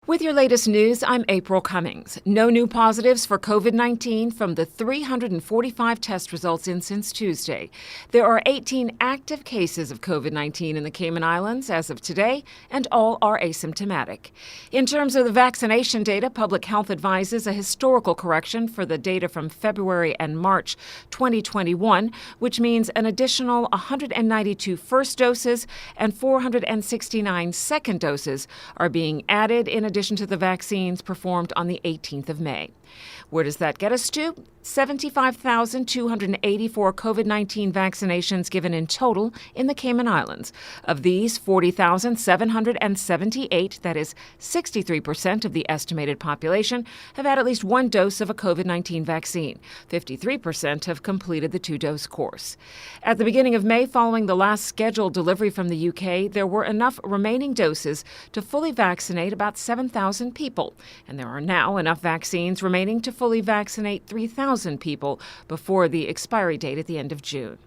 With your latest news, I'm April Cummings. No new positives for COVID-19 from the 345 test results in since Tuesday. There are 18 active cases of COVID-19 in the Cayman Islands as of today, and all are asymptomatic. In terms of the vaccination data, Public Health advises a historical correction for the data from February and March 2021, which means an additional 192 first doses and 469 second doses are being added in addition to the vaccines performed on the 18th of May. Where does that get us to? 75,284 COVID-19 vaccinations given in total in the Cayman Islands. Of these, 40,778, that is 63% of the estimated population, have had at least one dose of a COVID-19 vaccine. 53% have completed the two-dose course. At the beginning of May, following the last scheduled delivery from the UK, there were enough remaining doses to fully vaccinate about 7,000 people. And there are now enough vaccines remaining to fully vaccinate 3,000 people before the expiry date at the end of June.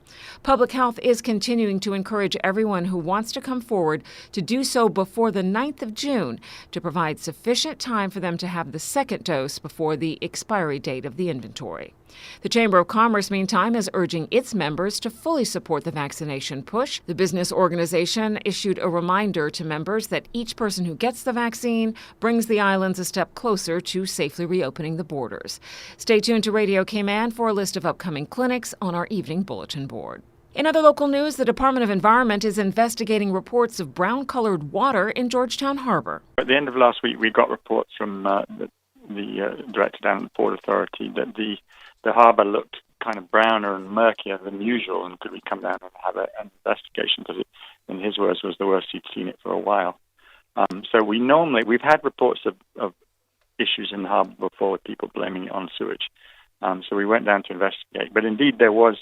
Public Health is continuing to encourage everyone who wants to come forward to do so before the 9th of June to provide sufficient time for them to have the second dose before the expiry date of the inventory. The Chamber of Commerce, meantime, is urging its members to fully support the vaccination push. The business organization issued a reminder to members that each person who gets the vaccine brings the islands a step closer to safely reopening the borders. Stay tuned to Radio Cayman for a list of upcoming clinics on our evening bulletin board. In other local news, the Department of Environment is investigating reports of brown-colored water in Georgetown Harbor. At the end of last week, we got reports from the director down at the Port Authority that the harbour looked kind of browner and murkier than usual, and could we come down and have an investigation, because it, in his words, was the worst he'd seen it for a while. So we've had reports of issues in the harbour before with people blaming it on sewage. So we went down to investigate. But indeed, there was,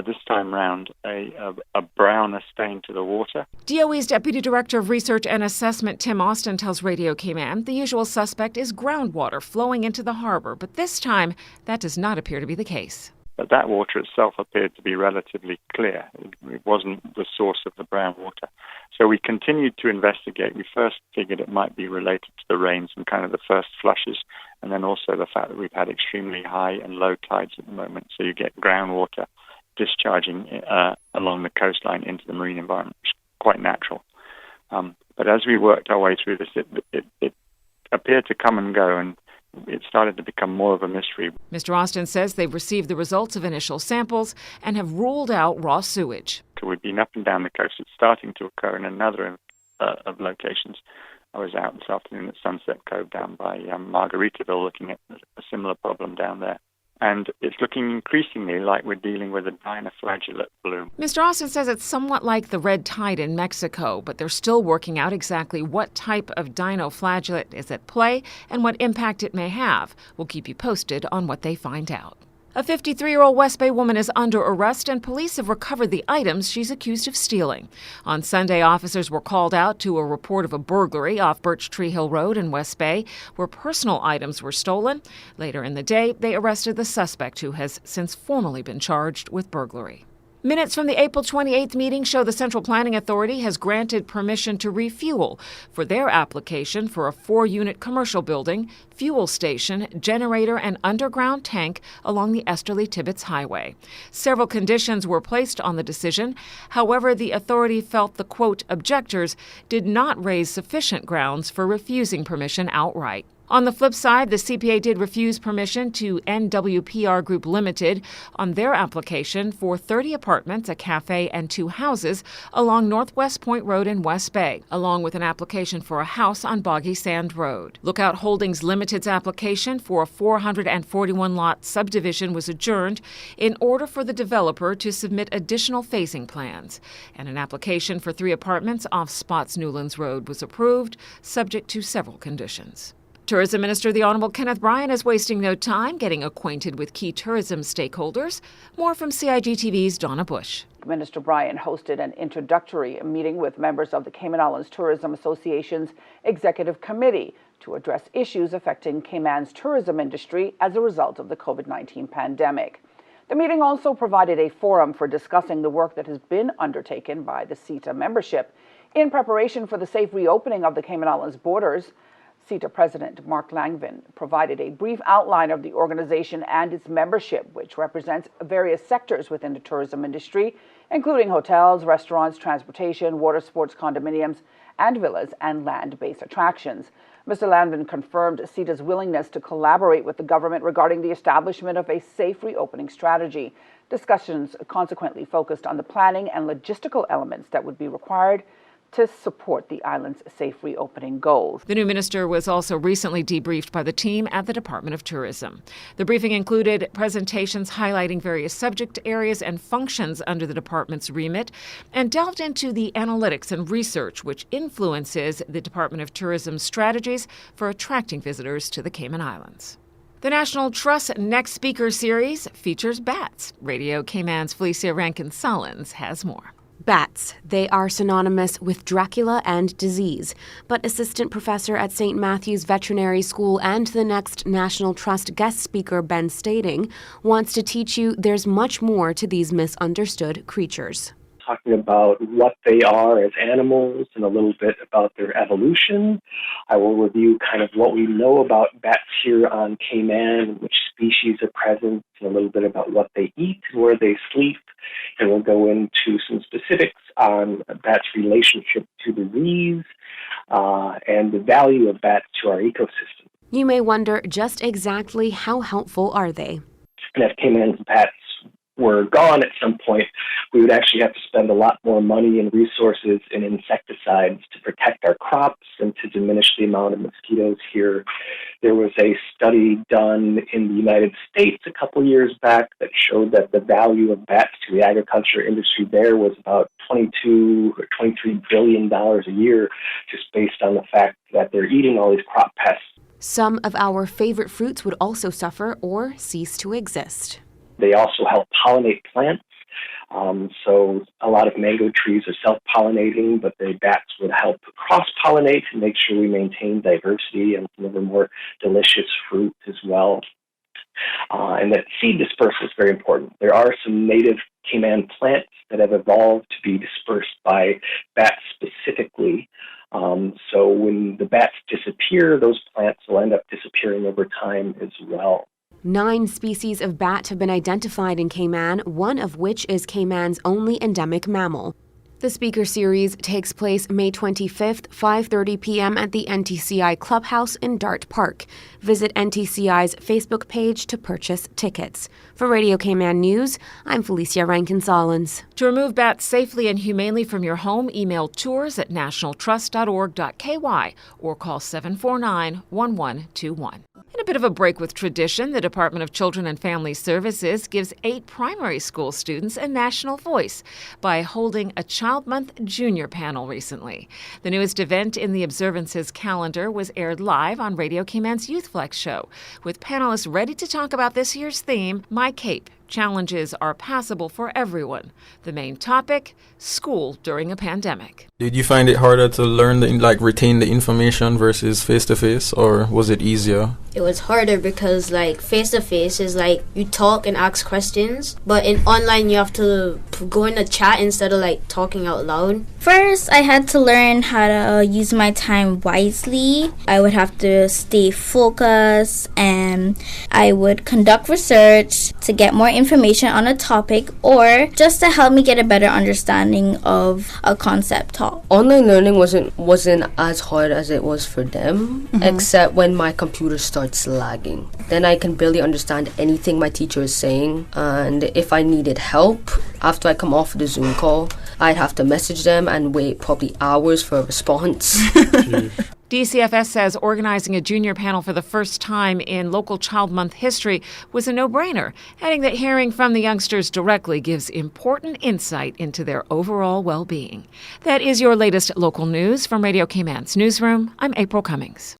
this time round, a browner stain to the water. DOE's Deputy Director of Research and Assessment, Tim Austin, tells Radio Cayman the usual suspect is groundwater flowing into the harbor, but this time that does not appear to be the case. But that water itself appeared to be relatively clear. It wasn't the source of the brown water. So we continued to investigate. We first figured it might be related to the rains and kind of the first flushes, and then also the fact that we've had extremely high and low tides at the moment. So you get groundwater discharging along the coastline into the marine environment, which is quite natural. But as we worked our way through this, it appeared to come and go, and it started to become more of a mystery. Mr. Austin says they've received the results of initial samples and have ruled out raw sewage. So we've been up and down the coast. It's starting to occur in another of locations. I was out this afternoon at Sunset Cove down by Margaritaville looking at a similar problem down there. And it's looking increasingly like we're dealing with a dinoflagellate bloom. Mr. Austin says it's somewhat like the red tide in Mexico, but they're still working out exactly what type of dinoflagellate is at play and what impact it may have. We'll keep you posted on what they find out. A 53-year-old West Bay woman is under arrest, and police have recovered the items she's accused of stealing. On Sunday, officers were called out to a report of a burglary off Birch Tree Hill Road in West Bay, where personal items were stolen. Later in the day, they arrested the suspect, who has since formally been charged with burglary. Minutes from the April 28th meeting show the Central Planning Authority has granted permission to refuel for their application for a 4-unit commercial building, fuel station, generator, and underground tank along the Esterly-Tibbetts Highway. Several conditions were placed on the decision. However, the authority felt the, quote, objectors did not raise sufficient grounds for refusing permission outright. On the flip side, the CPA did refuse permission to NWPR Group Limited on their application for 30 apartments, a cafe, and 2 houses along Northwest Point Road in West Bay, along with an application for a house on Boggy Sand Road. Lookout Holdings Limited's application for a 441-lot subdivision was adjourned in order for the developer to submit additional phasing plans, and an application for 3 apartments off Spots Newlands Road was approved, subject to several conditions. Tourism Minister the Honorable Kenneth Bryan is wasting no time getting acquainted with key tourism stakeholders. More from CIG-TV's Donna Bush. Minister Bryan hosted an introductory meeting with members of the Cayman Islands Tourism Association's Executive Committee to address issues affecting Cayman's tourism industry as a result of the COVID-19 pandemic. The meeting also provided a forum for discussing the work that has been undertaken by the CETA membership in preparation for the safe reopening of the Cayman Islands borders. CETA President Mark Langvin provided a brief outline of the organization and its membership, which represents various sectors within the tourism industry, including hotels, restaurants, transportation, water sports, condominiums, and villas and land-based attractions. Mr. Langvin confirmed CETA's willingness to collaborate with the government regarding the establishment of a safe reopening strategy. Discussions consequently focused on the planning and logistical elements that would be required to support the island's safe reopening goals. The new minister was also recently debriefed by the team at the Department of Tourism. The briefing included presentations highlighting various subject areas and functions under the department's remit and delved into the analytics and research which influences the Department of Tourism's strategies for attracting visitors to the Cayman Islands. The National Trust Next Speaker Series features bats. Radio Cayman's Felicia Rankin-Sullins has more. Bats. They are synonymous with Dracula and disease. But assistant professor at St. Matthew's Veterinary School and the next National Trust guest speaker, Ben Stading, wants to teach you there's much more to these misunderstood creatures. Talking about what they are as animals and a little bit about their evolution. I will review kind of what we know about bats here on Cayman, which species are present, and a little bit about what they eat and where they sleep. And we'll go into some specifics on bats' relationship to disease and the value of bats to our ecosystem. You may wonder just exactly how helpful are they? And if Cayman's bats were gone at some point, we would actually have to spend a lot more money and resources in insecticides to protect our crops and to diminish the amount of mosquitoes here. There was a study done in the United States a couple years back that showed that the value of bats to the agriculture industry there was about $22 or $23 billion a year, just based on the fact that they're eating all these crop pests. Some of our favorite fruits would also suffer or cease to exist. They also help pollinate plants. So a lot of mango trees are self-pollinating, but the bats would help cross-pollinate and make sure we maintain diversity and deliver more delicious fruit as well. And that seed dispersal is very important. There are some native Cayman plants that have evolved to be dispersed by bats specifically. So when the bats disappear, those plants will end up disappearing over time as well. 9 species of bat have been identified in Cayman, one of which is Cayman's only endemic mammal. The speaker series takes place May 25th, 5:30 p.m. at the NTCI Clubhouse in Dart Park. Visit NTCI's Facebook page to purchase tickets. For Radio Cayman News, I'm Felicia Rankin-Sullins. To remove bats safely and humanely from your home, email tours@nationaltrust.org.ky or call 749-1121. In a bit of a break with tradition, the Department of Children and Family Services gives 8 primary school students a national voice by holding a Child Month Junior panel recently. The newest event in the observance's calendar was aired live on Radio Cayman's Youth Flex show, with panelists ready to talk about this year's theme, My Cape. Challenges are passable for everyone. The main topic, school during a pandemic. Did you find it harder to learn, retain the information versus face-to-face, or was it easier? It was harder because, face-to-face is, you talk and ask questions, but in online you have to go in a chat instead of, talking out loud. First, I had to learn how to use my time wisely. I would have to stay focused, and I would conduct research to get more information on a topic or just to help me get a better understanding of a concept taught. Online learning wasn't as hard as it was for them, except when my computer starts lagging. Then I can barely understand anything my teacher is saying, and if I needed help after I come off the Zoom call, I'd have to message them and wait probably hours for a response. DCFS says organizing a junior panel for the first time in local Child Month history was a no-brainer, adding that hearing from the youngsters directly gives important insight into their overall well-being. That is your latest local news from Radio Cayman's newsroom. I'm April Cummings.